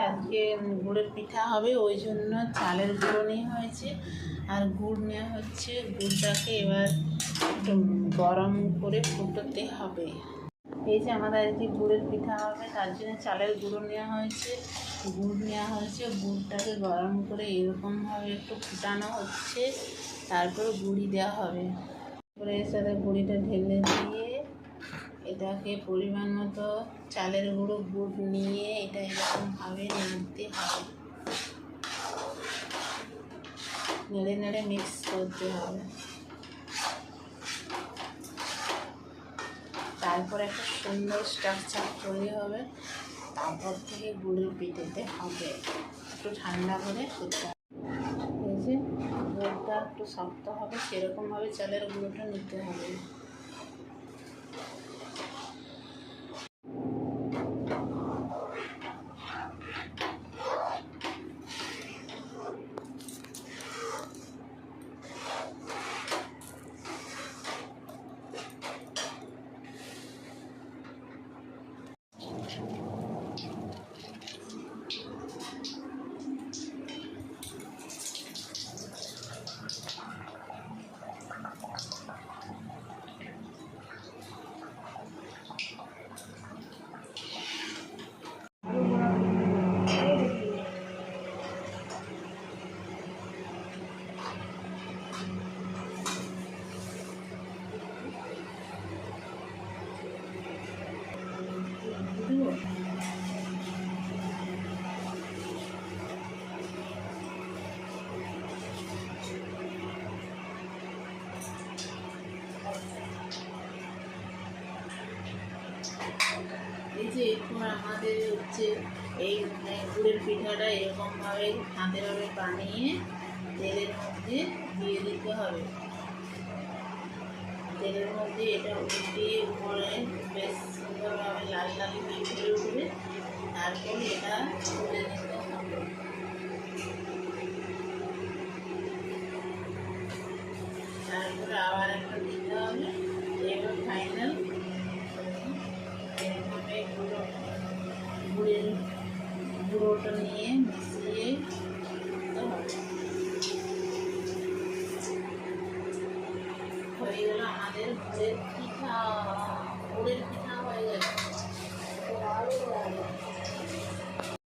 আজকে গুড়ের পিঠা হবে, ওই জন্য চালের গুঁড়ো নেওয়া হয়েছে আর গুড় নেওয়া হচ্ছে। গুড়টাকে এবার একটু গরম করে ফুটোতে হবে। এই যে আমাদের আজকে গুড়ের পিঠা হবে, তার জন্য চালের গুঁড়ো নেওয়া হয়েছে, গুড় নেওয়া হয়েছে। গুড়টাকে গরম করে এরকমভাবে একটু ফুটানো হচ্ছে, তারপর গুঁড়ি দেওয়া হবে। তারপরে এর সাথে গুঁড়িটা ঢেলে দিয়ে এটাকে পরিমাণ মতো চালের গুঁড়ো গুড় নিয়ে এটা এরকমভাবে নাড়তে হবে, নেড়ে নেড়ে মিক্স করতে হবে। তারপর একটা সুন্দর স্ট্রাকচার তৈরি হবে, তারপর থেকে গুড়ের পিঠাতে হবে। একটু ঠান্ডা করে করতে হবে। এই যে গুড়টা একটু শক্ত হবে, সেরকমভাবে চালের গুঁড়োটা নিতে হবে। এই যে এখন আমাদের হচ্ছে এই গুড়ের পিঠাটা এরকমভাবে হাতেভাবে বানিয়ে তেলের মধ্যে দিয়ে দিতে হবে। তেলের মধ্যে এটা উল্টিয়ে উপরে বেশ সুন্দরভাবে লাল লাল করে উঠবে, তারপর এটা তুলে নিতে হবে। তারপরে আবার একটা দিতে হবে। এবার ফাইনাল এরকমভাবে গুঁড়োটা নিয়ে মিশিয়ে দিতে হবে। হয়ে গেল আমাদের গুড়ের পিঠা। গুড়ের পিঠা হয়ে গেছে।